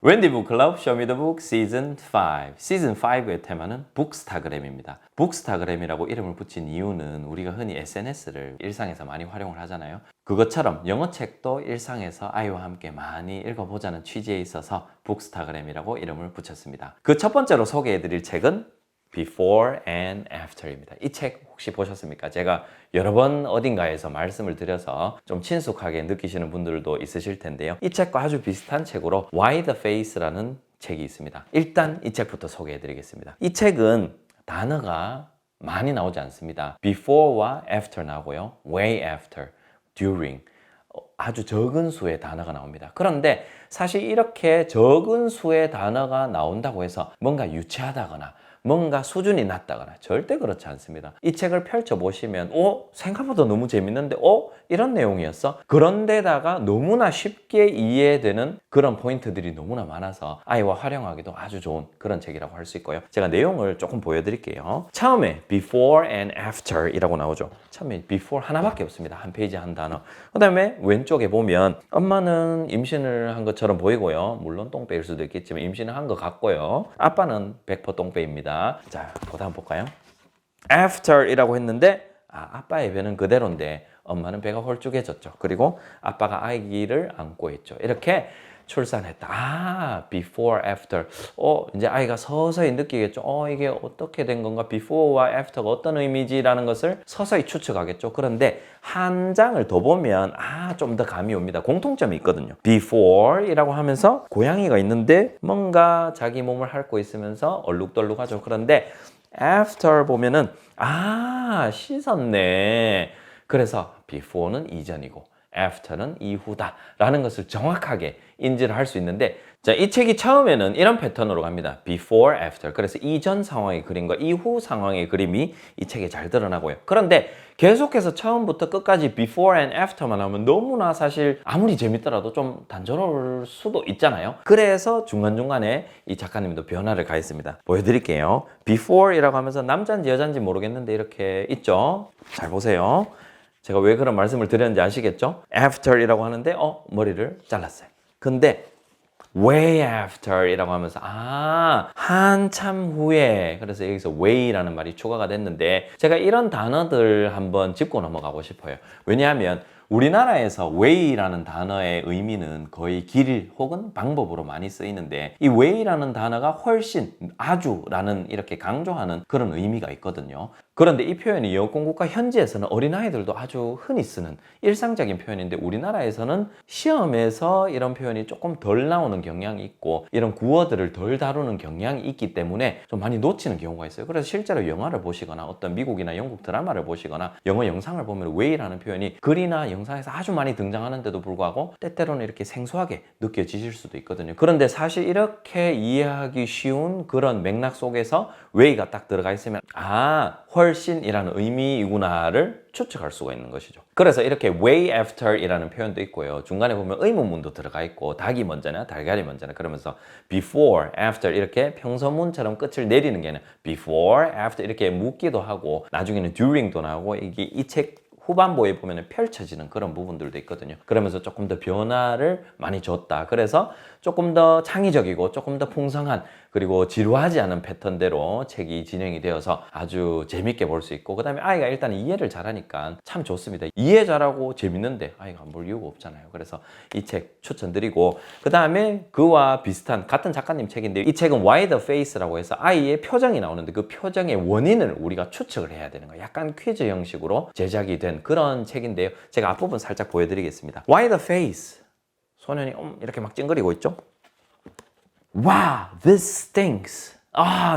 웬디 북클럽 쇼미더북 시즌 5. 시즌 5의 테마는 북스타그램입니다. 북스타그램이라고 이름을 붙인 이유는 우리가 흔히 SNS를 일상에서 많이 활용을 하잖아요. 그것처럼 영어책도 일상에서 아이와 함께 많이 읽어보자는 취지에 있어서 북스타그램이라고 이름을 붙였습니다. 그 첫 번째로 소개해드릴 책은 Before and After입니다. 이 책 혹시 보셨습니까? 제가 여러 번 어딘가에서 말씀을 드려서 좀 친숙하게 느끼시는 분들도 있으실 텐데요. 이 책과 아주 비슷한 책으로 Why the Face라는 책이 있습니다. 일단 이 책부터 소개해 드리겠습니다. 이 책은 단어가 많이 나오지 않습니다. Before와 After 나오고요. Way After, During 아주 적은 수의 단어가 나옵니다. 그런데 사실 이렇게 적은 수의 단어가 나온다고 해서 뭔가 유치하다거나 뭔가 수준이 낮다거나 절대 그렇지 않습니다. 이 책을 펼쳐보시면 생각보다 너무 재밌는데 이런 내용이었어? 그런데다가 너무나 쉽게 이해되는 그런 포인트들이 너무나 많아서 아이와 활용하기도 아주 좋은 그런 책이라고 할 수 있고요. 제가 내용을 조금 보여드릴게요. 처음에 Before and After 이라고 나오죠. 처음에 Before 하나밖에 없습니다. 한 페이지 한 단어. 그 다음에 왼쪽에 보면 엄마는 임신을 한 것처럼 보이고요. 물론 똥배일 수도 있겠지만 임신을 한 것 같고요. 아빠는 100% 똥배입니다. 자, 그 다음 볼까요? After이라고 했는데 아빠의 배는 그대로인데 엄마는 배가 홀쭉해졌죠. 그리고 아빠가 아기를 안고 있죠. 이렇게 출산했다. Before, After. 이제 아이가 서서히 느끼겠죠. 이게 어떻게 된 건가? Before와 After가 어떤 의미지라는 것을 서서히 추측하겠죠. 그런데 한 장을 더 보면 좀 더 감이 옵니다. 공통점이 있거든요. Before이라고 하면서 고양이가 있는데 뭔가 자기 몸을 핥고 있으면서 얼룩덜룩하죠. 그런데 After 보면은 씻었네. 그래서 Before는 이전이고 After는 이후다 라는 것을 정확하게 인지를 할 수 있는데, 자, 이 책이 처음에는 이런 패턴으로 갑니다. Before, After. 그래서 이전 상황의 그림과 이후 상황의 그림이 이 책에 잘 드러나고요. 그런데 계속해서 처음부터 끝까지 Before and After만 하면 너무나 사실 아무리 재밌더라도 좀 단조로울 수도 있잖아요. 그래서 중간중간에 이 작가님도 변화를 가했습니다. 보여드릴게요. Before이라고 하면서 남자인지 여자인지 모르겠는데 이렇게 있죠. 잘 보세요. 제가 왜 그런 말씀을 드렸는지 아시겠죠? After이라고 하는데 머리를 잘랐어요. 근데 way after이라고 하면서 한참 후에, 그래서 여기서 way라는 말이 추가가 됐는데 제가 이런 단어들 한번 짚고 넘어가고 싶어요. 왜냐하면 우리나라에서 way라는 단어의 의미는 거의 길 혹은 방법으로 많이 쓰이는데 이 way라는 단어가 훨씬 아주라는 이렇게 강조하는 그런 의미가 있거든요. 그런데 이 표현이 영국과 현지에서는 어린아이들도 아주 흔히 쓰는 일상적인 표현인데 우리나라에서는 시험에서 이런 표현이 조금 덜 나오는 경향이 있고 이런 구어들을 덜 다루는 경향이 있기 때문에 좀 많이 놓치는 경우가 있어요. 그래서 실제로 영화를 보시거나 어떤 미국이나 영국 드라마를 보시거나 영어 영상을 보면 way라는 표현이 글이나 영상에서 아주 많이 등장하는데도 불구하고 때때로는 이렇게 생소하게 느껴지실 수도 있거든요. 그런데 사실 이렇게 이해하기 쉬운 그런 맥락 속에서 way가 딱 들어가 있으면 훨씬이라는 의미이구나를 추측할 수가 있는 것이죠. 그래서 이렇게 way after이라는 표현도 있고요. 중간에 보면 의문문도 들어가 있고 닭이 먼저냐 달걀이 먼저냐 그러면서 before, after 이렇게 평서문처럼 끝을 내리는 게 아니라 before, after 이렇게 묻기도 하고 나중에는 during도 나오고 이게 이 책 후반부에 보면 펼쳐지는 그런 부분들도 있거든요. 그러면서 조금 더 변화를 많이 줬다. 그래서 조금 더 창의적이고 조금 더 풍성한 그리고 지루하지 않은 패턴대로 책이 진행이 되어서 아주 재밌게 볼 수 있고, 그 다음에 아이가 일단 이해를 잘하니까 참 좋습니다. 이해 잘하고 재밌는데 아이가 안 볼 이유가 없잖아요. 그래서 이 책 추천드리고, 그 다음에 그와 비슷한 같은 작가님 책인데 이 책은 Why the Face라고 해서 아이의 표정이 나오는데 그 표정의 원인을 우리가 추측을 해야 되는 거예요. 약간 퀴즈 형식으로 제작이 된 그런 책인데요. 제가 앞부분 살짝 보여드리겠습니다. Why the Face? 소년이 이렇게 막 찡그리고 있죠? Wow, this stinks.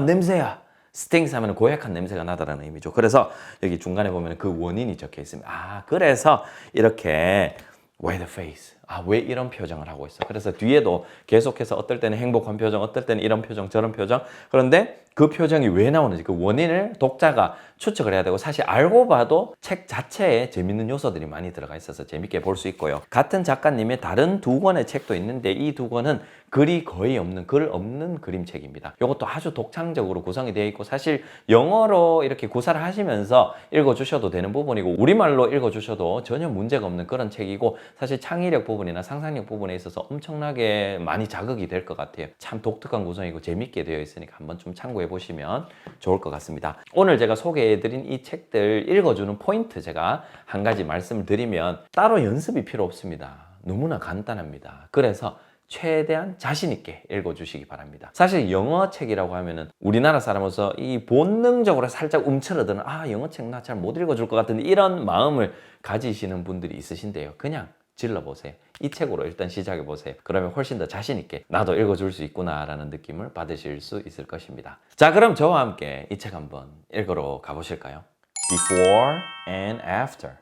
냄새야. stinks 하면 고약한 냄새가 나다라는 의미죠. 그래서 여기 중간에 보면 그 원인이 적혀 있습니다. 그래서 이렇게 why the face? 왜 이런 표정을 하고 있어? 그래서 뒤에도 계속해서 어떨 때는 행복한 표정, 어떨 때는 이런 표정, 저런 표정. 그런데 그 표정이 왜 나오는지 그 원인을 독자가 추측을 해야 되고, 사실 알고 봐도 책 자체에 재밌는 요소들이 많이 들어가 있어서 재밌게 볼 수 있고요. 같은 작가님의 다른 두 권의 책도 있는데 이 두 권은 글이 거의 없는, 글 없는 그림책입니다. 이것도 아주 독창적으로 구성이 되어 있고 사실 영어로 이렇게 구사를 하시면서 읽어주셔도 되는 부분이고 우리말로 읽어주셔도 전혀 문제가 없는 그런 책이고 사실 창의력 부분이나 상상력 부분에 있어서 엄청나게 많이 자극이 될 것 같아요. 참 독특한 구성이고 재밌게 되어 있으니까 한번 좀 참고해 보시면 좋을 것 같습니다. 오늘 제가 소개해드린 이 책들 읽어주는 포인트 제가 한 가지 말씀을 드리면 따로 연습이 필요 없습니다. 너무나 간단합니다. 그래서 최대한 자신 있게 읽어주시기 바랍니다. 사실 영어 책이라고 하면은 우리나라 사람으로서 이 본능적으로 살짝 움츠러드는 영어 책 나 잘 못 읽어줄 것 같은데 이런 마음을 가지시는 분들이 있으신데요. 그냥 질러보세요. 이 책으로 일단 시작해보세요. 그러면 훨씬 더 자신 있게 나도 읽어줄 수 있구나 라는 느낌을 받으실 수 있을 것입니다. 자, 그럼 저와 함께 이 책 한번 읽으러 가보실까요? Before and After.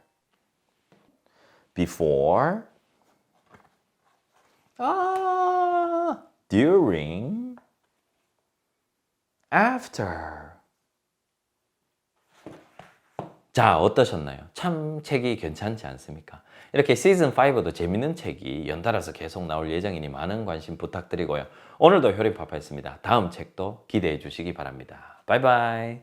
Before, during, after. 자, 어떠셨나요? 참 책이 괜찮지 않습니까? 이렇게 시즌 5도 재밌는 책이 연달아서 계속 나올 예정이니 많은 관심 부탁드리고요. 오늘도 효림파파였습니다. 다음 책도 기대해 주시기 바랍니다. 바이바이.